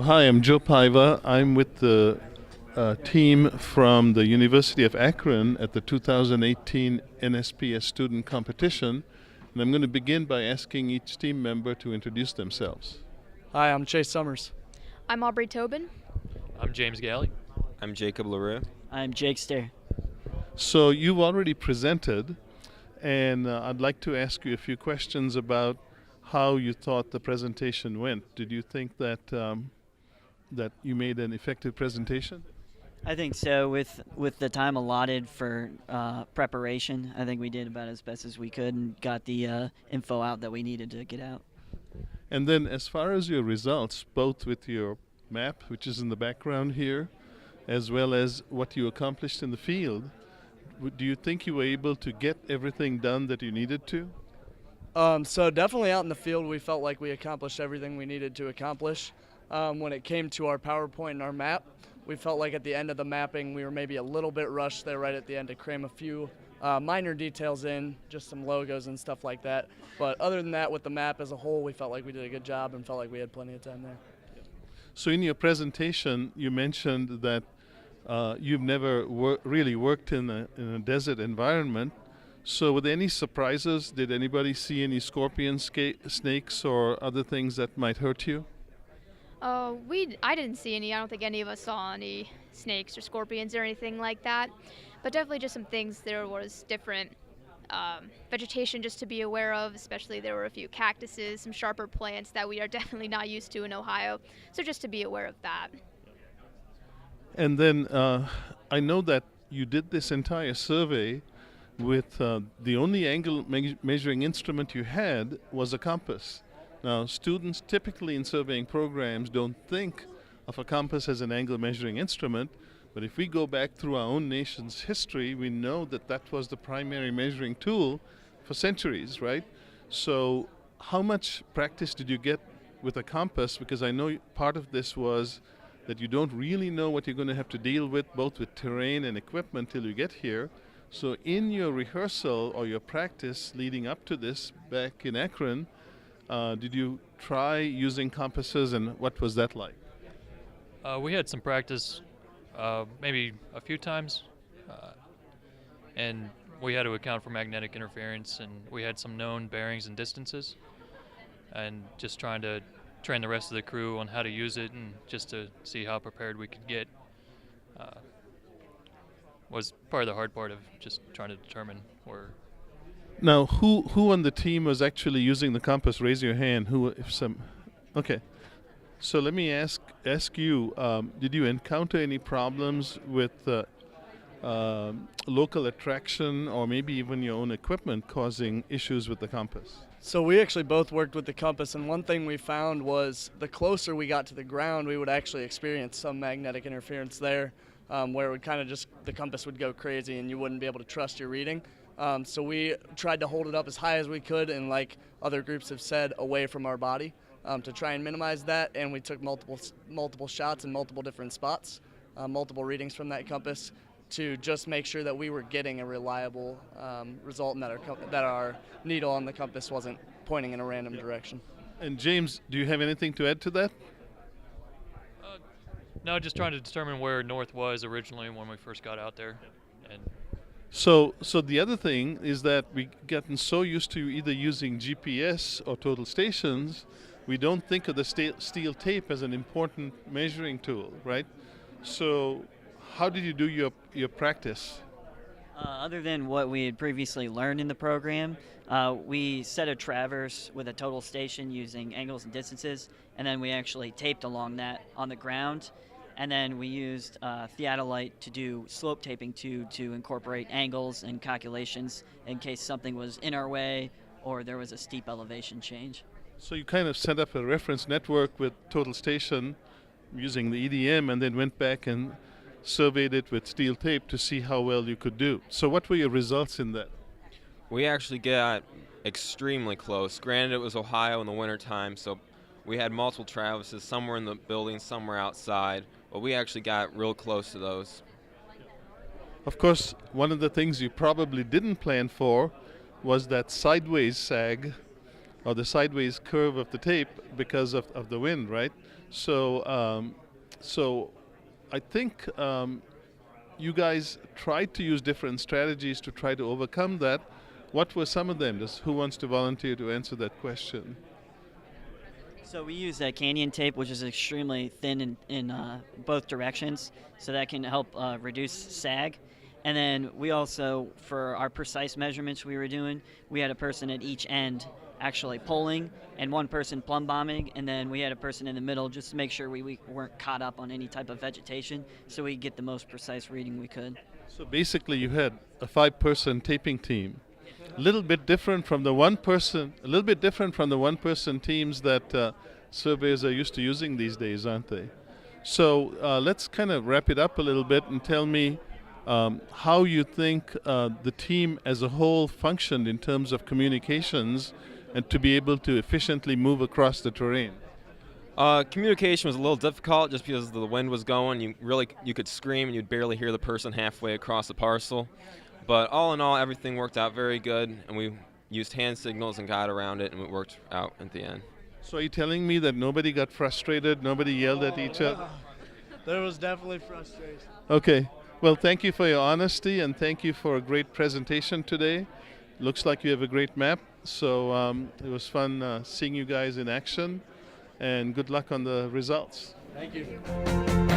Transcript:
Hi, I'm Joe Paiva. I'm with the team from the University of Akron at the 2018 NSPS student competition. And I'm going to begin by asking each team member to introduce themselves. Hi, I'm Chase Summers. I'm Aubrey Tobin. I'm James Galley. I'm Jacob LaRue. I'm Jake Stair. So you've already presented, and I'd like to ask you a few questions about how you thought the presentation went. Did you think that that you made an effective presentation? I think so. With the time allotted for preparation, I think we did about as best as we could and got the info out that we needed to get out. And then as far as your results, both with your map, which is in the background here, as well as what you accomplished in the field, do you think you were able to get everything done that you needed to? So definitely out in the field, we felt like we accomplished everything we needed to accomplish. When it came to our PowerPoint and our map, we felt like at the end of the mapping, we were maybe a little bit rushed there right at the end to cram a few minor details in, just some logos and stuff like that. But other than that, with the map as a whole, we felt like we did a good job and felt like we had plenty of time there. So in your presentation, you mentioned that you've never really worked in a desert environment. So were there any surprises? Did anybody see any scorpions, snakes, or other things that might hurt you? I didn't see any. I don't think any of us saw any snakes or scorpions or anything like that. But definitely just some things. There was different vegetation just to be aware of, especially there were a few cactuses, some sharper plants that we are definitely not used to in Ohio. So just to be aware of that. And then I know that you did this entire survey with the only angle measuring instrument you had was a compass. Now, students typically in surveying programs don't think of a compass as an angle measuring instrument, but if we go back through our own nation's history, we know that that was the primary measuring tool for centuries, right? So how much practice did you get with a compass? Because I know part of this was that you don't really know what you're going to have to deal with, both with terrain and equipment, till you get here. So in your rehearsal or your practice leading up to this back in Akron, did you try using compasses, and what was that like? We had some practice, maybe a few times, and we had to account for magnetic interference, and we had some known bearings and distances, and just trying to train the rest of the crew on how to use it and just to see how prepared we could get was part of the hard part of just trying to determine where. Now, who on the team was actually using the compass? Raise your hand. Who, if some? Okay. So let me ask you: did you encounter any problems with local attraction, or maybe even your own equipment, causing issues with the compass? So we actually both worked with the compass, and one thing we found was the closer we got to the ground, we would actually experience some magnetic interference there, where it would kind of just, the compass would go crazy and you wouldn't be able to trust your reading. So we tried to hold it up as high as we could, and like other groups have said, away from our body, to try and minimize that. And we took multiple shots in multiple different spots, multiple readings from that compass, to just make sure that we were getting a reliable result, and that our needle on the compass wasn't pointing in a random direction. And James, do you have anything to add to that? No, just trying to determine where north was originally when we first got out there. And So the other thing is that we've gotten so used to either using GPS or total stations, we don't think of the steel tape as an important measuring tool, right? So how did you do your practice? Other than what we had previously learned in the program, we set a traverse with a total station using angles and distances, and then we actually taped along that on the ground. And then we used theodolite to do slope taping to incorporate angles and calculations in case something was in our way or there was a steep elevation change. So you kind of set up a reference network with total station using the EDM, and then went back and surveyed it with steel tape to see how well you could do. So what were your results in that? We actually got extremely close. Granted, it was Ohio in the wintertime, so we had multiple traverses. Some were in the building, some were outside, but we actually got real close to those. Of course, one of the things you probably didn't plan for was that sideways sag or the sideways curve of the tape because of the wind, right? So, so I think you guys tried to use different strategies to try to overcome that. What were some of them? Who wants to volunteer to answer that question? So we use that canyon tape, which is extremely thin in both directions, so that can help reduce sag. And then we also, for our precise measurements we were doing, we had a person at each end actually pulling and one person plumb bombing, and then we had a person in the middle just to make sure we weren't caught up on any type of vegetation, so we get the most precise reading we could. So basically you had a 5-person taping team. A little bit different from the one-person teams that surveyors are used to using these days, aren't they? So let's kind of wrap it up a little bit and tell me how you think the team as a whole functioned in terms of communications and to be able to efficiently move across the terrain. Communication was a little difficult just because the wind was going. You could scream and you'd barely hear the person halfway across the parcel. But all in all, everything worked out very good, and we used hand signals and got around it, and it worked out at the end. So are you telling me that nobody got frustrated, nobody yelled at each other? There was definitely frustration. Okay. Well, thank you for your honesty, and thank you for a great presentation today. Looks like you have a great map, so it was fun seeing you guys in action, and good luck on the results. Thank you.